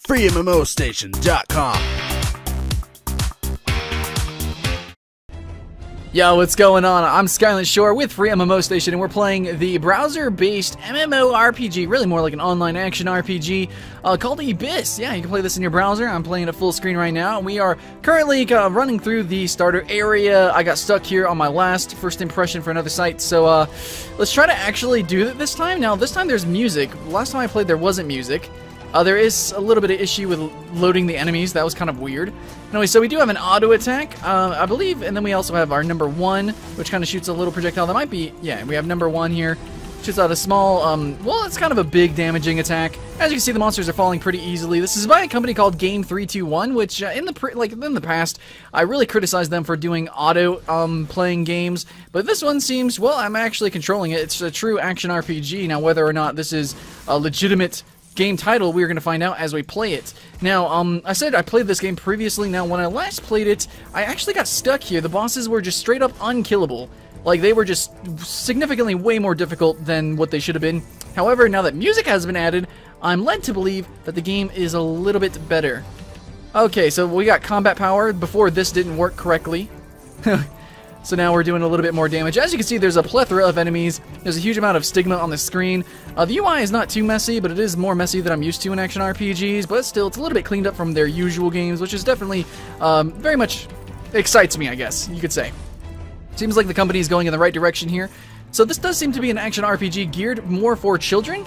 FreeMMOStation.com. Yo, what's going on? I'm Skyland Shore with FreeMMOStation, and we're playing the browser-based MMORPG, really more like an online action RPG, called Abyss. Yeah, you can play this in your browser. I'm playing it full screen right now, and we are currently running through the starter area. I got stuck here on my last first impression for another site, so let's try to actually do it this time. Now, this time there's music. Last time I played, there wasn't music. There is a little bit of issue with loading the enemies. That was kind of weird. Anyway, so we do have an auto attack, I believe, and then we also have our number 1, which kind of shoots a little projectile. That might be, yeah, we have number 1 here. Shoots out a small, well, it's kind of a big damaging attack. As you can see, the monsters are falling pretty easily. This is by a company called Game321, which in the past, I really criticized them for doing auto playing games, but this one seems, well, I'm actually controlling it. It's a true action RPG. Now, whether or not this is a legitimate game title, we're going to find out as we play it. Now, I said I played this game previously. Now, when I last played it, I actually got stuck here. The bosses were just straight up unkillable. Like, they were just significantly way more difficult than what they should have been. However, now that music has been added, I'm led to believe that the game is a little bit better. Okay, so we got combat power. Before, this didn't work correctly. So now we're doing a little bit more damage. As you can see, there's a plethora of enemies. There's a huge amount of stigma on the screen. The UI is not too messy, but it is more messy than I'm used to in action RPGs. But still, it's a little bit cleaned up from their usual games, which is definitely very much excites me, I guess you could say. Seems like the company is going in the right direction here. So this does seem to be an action RPG geared more for children,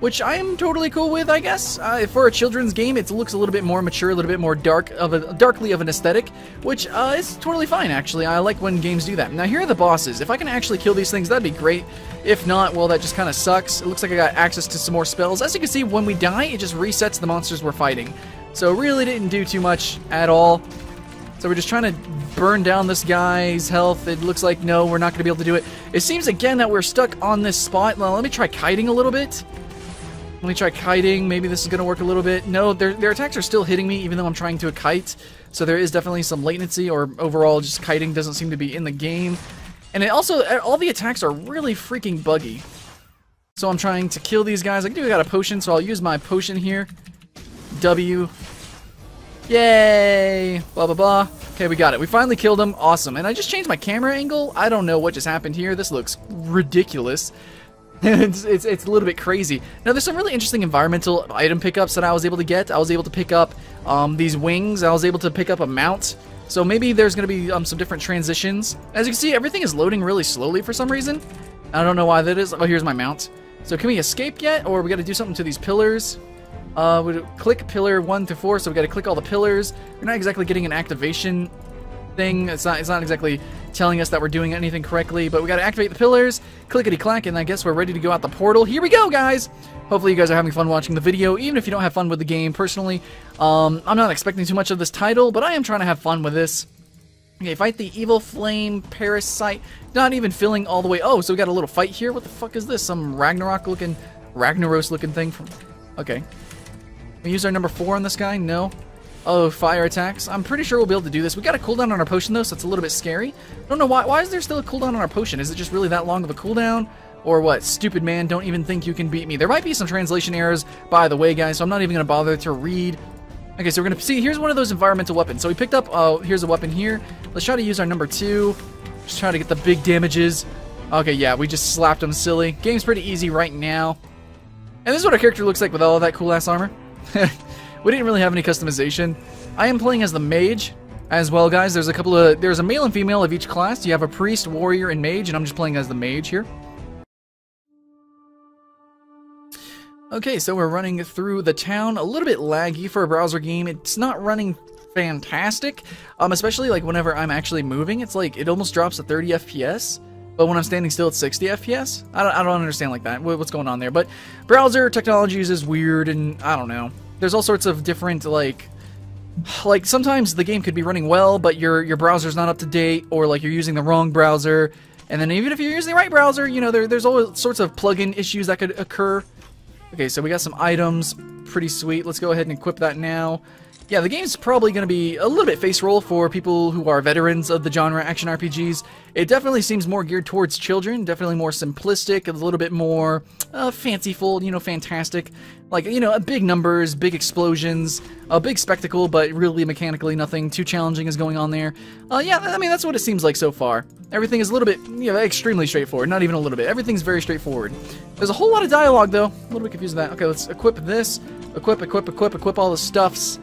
which I am totally cool with, I guess. For a children's game, it looks a little bit more mature, a little bit more darkly of an aesthetic, which is totally fine, actually. I like when games do that. Now, here are the bosses. If I can actually kill these things, that'd be great. If not, well, that just kind of sucks. It looks like I got access to some more spells. As you can see, when we die, it just resets the monsters we're fighting. So really didn't do too much at all. So we're just trying to burn down this guy's health. It looks like, no, we're not going to be able to do it. It seems, again, that we're stuck on this spot. Now, let me try kiting a little bit. Let me try kiting. Maybe this is going to work a little bit. No, their attacks are still hitting me, even though I'm trying to kite. So there is definitely some latency, or overall, just kiting doesn't seem to be in the game. And it also, all the attacks are really freaking buggy. So I'm trying to kill these guys. I do got a potion, so I'll use my potion here. W. Yay! Blah, blah, blah. Okay, we got it. We finally killed him. Awesome. And I just changed my camera angle. I don't know what just happened here. This looks ridiculous. it's a little bit crazy. Now, there's some really interesting environmental item pickups that I was able to get. I was able to pick up these wings. I was able to pick up a mount. So maybe there's going to be some different transitions. As you can see, everything is loading really slowly for some reason. I don't know why that is. Oh, here's my mount. So can we escape yet? Or we got to do something to these pillars? We click pillar 1 through 4, so we got to click all the pillars. We're not exactly getting an activation thing. It's not exactly telling us that we're doing anything correctly, but we got to activate the pillars, clickety clack, and I guess we're ready to go out the portal. Here we go, guys. Hopefully you guys are having fun watching the video, even if you don't have fun with the game. Personally, I'm not expecting too much of this title, but I am trying to have fun with this. Okay, fight the evil flame parasite. Not even filling all the way. Oh, so we got a little fight here. What the fuck is this? Some Ragnaros looking thing from. Okay, we use our number 4 on this guy. No. Oh, fire attacks. I'm pretty sure we'll be able to do this. We got a cooldown on our potion, though, so it's a little bit scary. I don't know why. Why is there still a cooldown on our potion? Is it just really that long of a cooldown? Or what? Stupid man, don't even think you can beat me. There might be some translation errors, by the way, guys, so I'm not even going to bother to read. Okay, so we're going to see. Here's one of those environmental weapons. So we picked up, here's a weapon here. Let's try to use our number 2. Just try to get the big damages. Okay, yeah, we just slapped him silly. Game's pretty easy right now. And this is what our character looks like with all of that cool-ass armor. We didn't really have any customization. I am playing as the mage as well, guys. There's a male and female of each class. You have a priest, warrior, and mage, and I'm just playing as the mage here. Okay, so we're running through the town. A little bit laggy for a browser game. It's not running fantastic, especially like whenever I'm actually moving. It's like it almost drops to 30 FPS. But when I'm standing still, it's 60 FPS. I don't understand like that. What's going on there? But browser technologies is weird, and I don't know. There's all sorts of different like sometimes the game could be running well, but your browser's not up to date, or like you're using the wrong browser. And then even if you're using the right browser, you know, there's all sorts of plugin issues that could occur. Okay, so we got some items. Pretty sweet. Let's go ahead and equip that now. yeah, the game's probably going to be a little bit face roll for people who are veterans of the genre action RPGs. It definitely seems more geared towards children, definitely more simplistic, a little bit more fanciful, you know, fantastic. Like, you know, big numbers, big explosions, a big spectacle, but really mechanically nothing too challenging is going on there. Yeah, I mean, that's what it seems like so far. Everything is a little bit, you know, extremely straightforward, not even a little bit. Everything's very straightforward. There's a whole lot of dialogue, though. A little bit confused with that. Okay, let's equip this. Equip all the stuffs.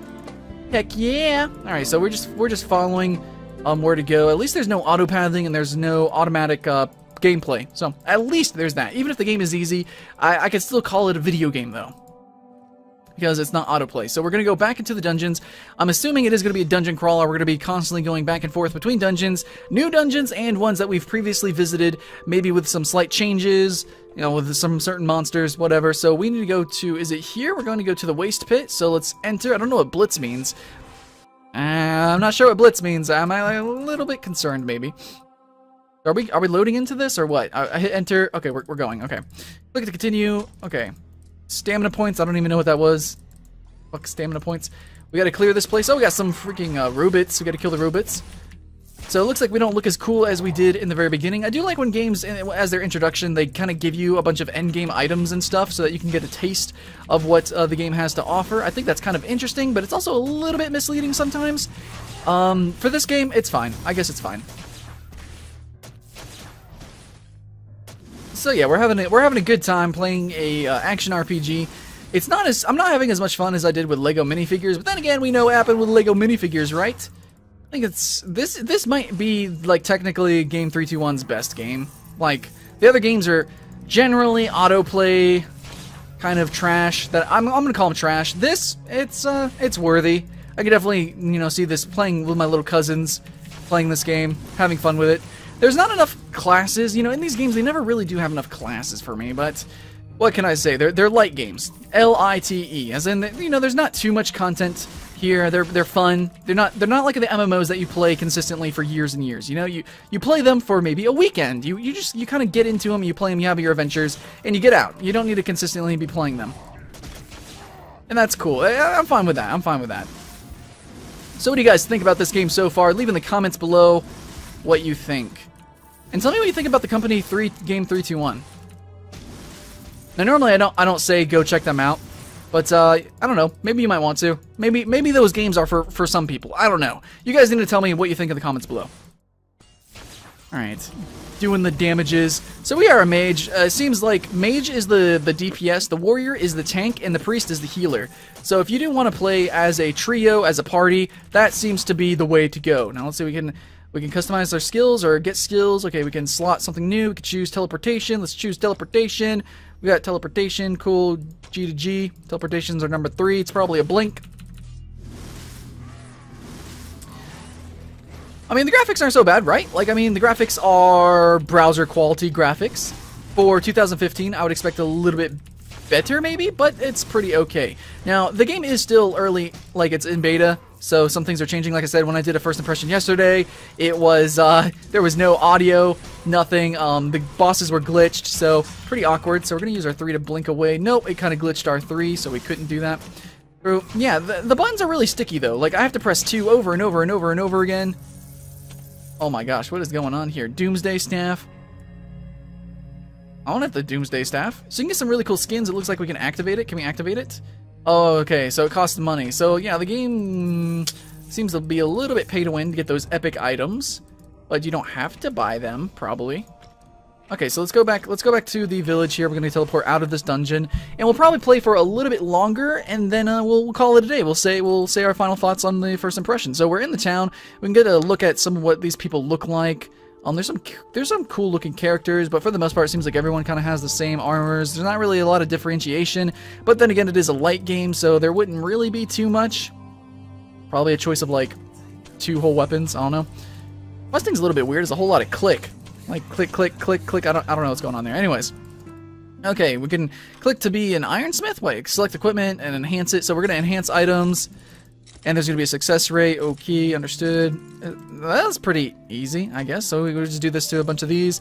Heck yeah! Alright, so we're just following where to go. At least there's no auto-pathing and there's no automatic gameplay. So, at least there's that. Even if the game is easy, I could still call it a video game, though. Because it's not autoplay. So we're going to go back into the dungeons. I'm assuming it is going to be a dungeon crawler. We're going to be constantly going back and forth between dungeons, new dungeons, and ones that we've previously visited, maybe with some slight changes, you know, with some certain monsters, whatever. So we need to go to, is it here? We're going to go to the waste pit. So let's enter. I don't know what blitz means. I'm not sure what blitz means. I'm a little bit concerned, maybe. Are we loading into this or what? I hit enter. Okay, we're going. Okay. Click to continue. Okay. Stamina points, I don't even know what that was. Fuck stamina points. We gotta clear this place. Oh, we got some freaking Rubits. We gotta kill the Rubits. So it looks like we don't look as cool as we did in the very beginning. I do like when games, as their introduction, they kind of give you a bunch of endgame items and stuff so that you can get a taste of what the game has to offer. I think that's kind of interesting, but it's also a little bit misleading sometimes. For this game, it's fine. I guess it's fine. So yeah, we're having a good time playing a action RPG. It's not as I'm not having as much fun as I did with Lego minifigures, but then again, we know what happened with Lego minifigures, right? I think it's this might be like technically Game 321's best game. Like the other games are generally autoplay, kind of trash. That I'm gonna call them trash. This it's worthy. I could definitely, you know, see this playing with my little cousins, playing this game, having fun with it. There's not enough classes, you know, in these games they never really do have enough classes for me, but what can I say? They're light games. L-I-T-E, as in, you know, there's not too much content here. They're fun. They're not like the MMOs that you play consistently for years and years. You know, you play them for maybe a weekend. You kind of get into them, you play them, you have your adventures, and you get out. You don't need to consistently be playing them. And that's cool. I'm fine with that. I'm fine with that. So what do you guys think about this game so far? Leave in the comments below what you think. And tell me what you think about the company Game 321. Now normally I don't say go check them out, but I don't know, maybe you might want to. Maybe those games are for some people. I don't know. You guys need to tell me what you think in the comments below. Alright. Doing the damages. So we are a mage. Seems like mage is the DPS, the warrior is the tank, and the priest is the healer. So if you do want to play as a trio, as a party, that seems to be the way to go. Now let's see, we can customize our skills or get skills. Okay, we can slot something new. We can choose teleportation. Let's choose teleportation. We got teleportation. Cool. G to G. Teleportations are number 3. It's probably a blink. I mean, the graphics aren't so bad, right? Like, I mean, the graphics are browser quality graphics. For 2015, I would expect a little bit better, maybe, but it's pretty okay. Now, the game is still early, like it's in beta, so some things are changing. Like I said, when I did a first impression yesterday, it was, there was no audio, nothing, the bosses were glitched, so pretty awkward. So we're gonna use our 3 to blink away. Nope, it kind of glitched our 3, so we couldn't do that. So, yeah, the buttons are really sticky, though. Like, I have to press 2 over and over and over and over again. Oh my gosh, what is going on here? Doomsday Staff. I want the Doomsday Staff. So you can get some really cool skins. It looks like we can activate it. Can we activate it? Oh, okay, so it costs money. So yeah, the game seems to be a little bit pay to win to get those epic items, but you don't have to buy them, probably. Okay, so let's go back to the village here. We're going to teleport out of this dungeon, and we'll probably play for a little bit longer, and then we'll call it a day. We'll say our final thoughts on the first impression. So we're in the town. We can get a look at some of what these people look like. There's some cool looking characters, but for the most part it seems like everyone kind of has the same armors. There's not really a lot of differentiation, but then again it is a light game, so there wouldn't really be too much. Probably a choice of like 2 whole weapons, I don't know. Questing's a little bit weird. There's a whole lot of click. Like click, click, click, click. I don't know what's going on there. Anyways. Okay, we can click to be an ironsmith. Wait, select equipment and enhance it. So we're gonna enhance items. And there's going to be a success rate. Okay, understood. That's pretty easy, I guess. So we'll just do this to a bunch of these.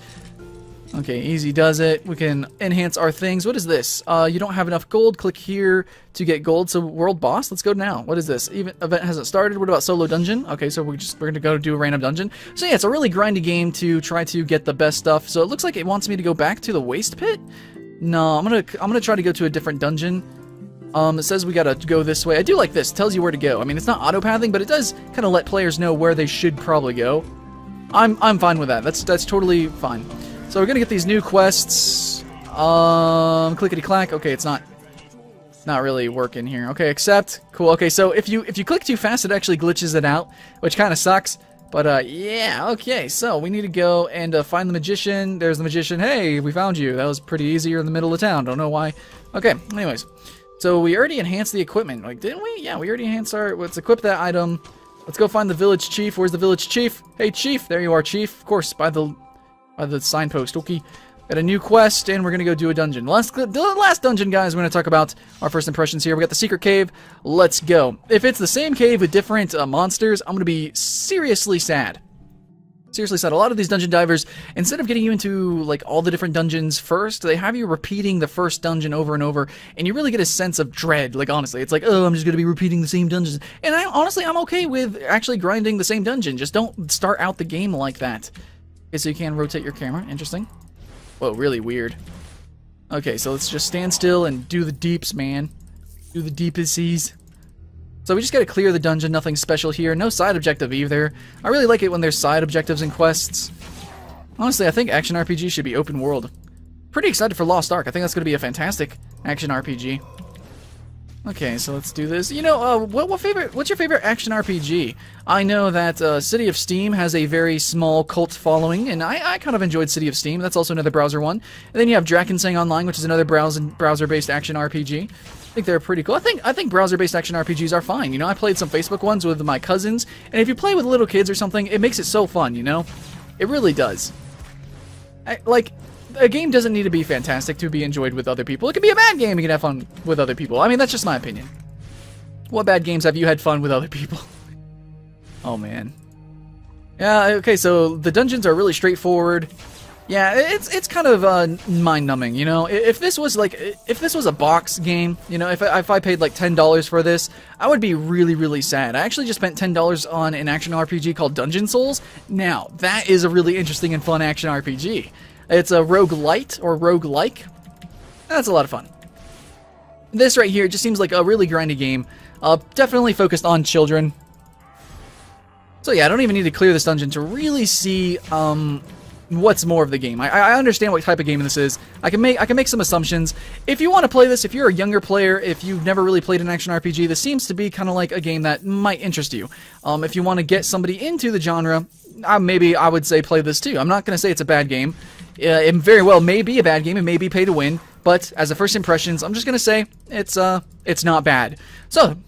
Okay, easy does it. We can enhance our things. What is this? You don't have enough gold. Click here to get gold. So world boss. Let's go now. What is this? Event hasn't started. What about solo dungeon? Okay, so we're gonna go do a random dungeon. So yeah, it's a really grindy game to try to get the best stuff. So it looks like it wants me to go back to the waste pit. No, I'm gonna try to go to a different dungeon. It says we gotta go this way. I do like this. It tells you where to go. I mean, it's not auto-pathing, but it does kind of let players know where they should probably go. I'm fine with that. That's totally fine. So we're gonna get these new quests. Clickety-clack. Okay, it's not really working here. Okay, accept. Cool. Okay, so if you click too fast, it actually glitches it out, which kind of sucks. But yeah. Okay, so we need to go and find the magician. There's the magician. Hey, we found you. That was pretty easy. You're in the middle of town. Don't know why. Okay. Anyways, so we already enhanced the equipment. Like, didn't we? Yeah, we already enhanced our. Let's equip that item. Let's go find the village chief. Where's the village chief? Hey, chief. There you are, chief. Of course, by the signpost. Okay, got a new quest, and we're gonna go do a dungeon. The last dungeon, guys. We're gonna talk about our first impressions here. We got the secret cave. Let's go. If it's the same cave with different monsters, I'm gonna be seriously sad. Seriously sad. A lot of these dungeon divers, instead of getting you into like all the different dungeons first, they have you repeating the first dungeon over and over, and you really get a sense of dread. Like, honestly, it's like, oh, I'm just gonna be repeating the same dungeons. And honestly, I'm okay with actually grinding the same dungeon. Just don't start out the game like that. Okay, so you can rotate your camera. Interesting. Whoa, really weird. Okay, so let's just stand still and do the deeps, man. Do the deepest seas. So we just gotta clear the dungeon. Nothing special here. No side objective either. I really like it when there's side objectives and quests. Honestly, I think action RPG should be open world. Pretty excited for Lost Ark. I think that's gonna be a fantastic action RPG. Okay, so let's do this. You know, what's your favorite action RPG? I know that City of Steam has a very small cult following, and I kind of enjoyed City of Steam. That's also another browser one. And then you have Drakensang Online, which is another browser-based action RPG. I think they're pretty cool. I think browser-based action RPGs are fine. You know, I played some Facebook ones with my cousins, and if you play with little kids or something, it makes it so fun, you know? It really does. A game doesn't need to be fantastic to be enjoyed with other people. It can be a bad game, you can have fun with other people. I mean, that's just my opinion. What bad games have you had fun with other people? Oh, man. Yeah, okay, so the dungeons are really straightforward. Yeah, it's kind of mind-numbing, you know? If this was a box game, you know, if I paid like $10 for this, I would be really, really sad. I actually just spent $10 on an action RPG called Dungeon Souls. Now, that is a really interesting and fun action RPG. It's a roguelite or roguelike. That's a lot of fun. This right here just seems like a really grindy game. Definitely focused on children. So yeah, I don't even need to clear this dungeon to really see what's more of the game. I understand what type of game this is. I can make some assumptions. If you want to play this, if you're a younger player, if you've never really played an action RPG, this seems to be kind of like a game that might interest you. If you want to get somebody into the genre, maybe I would say play this too. I'm not going to say it's a bad game. It very well may be a bad game. It may be pay to win. But as a first impressions, I'm just going to say it's not bad. So,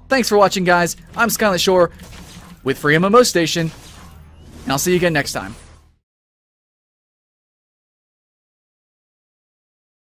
thanks for watching, guys. I'm Skylant Shore with FreeMMOStation, and I'll see you again next time.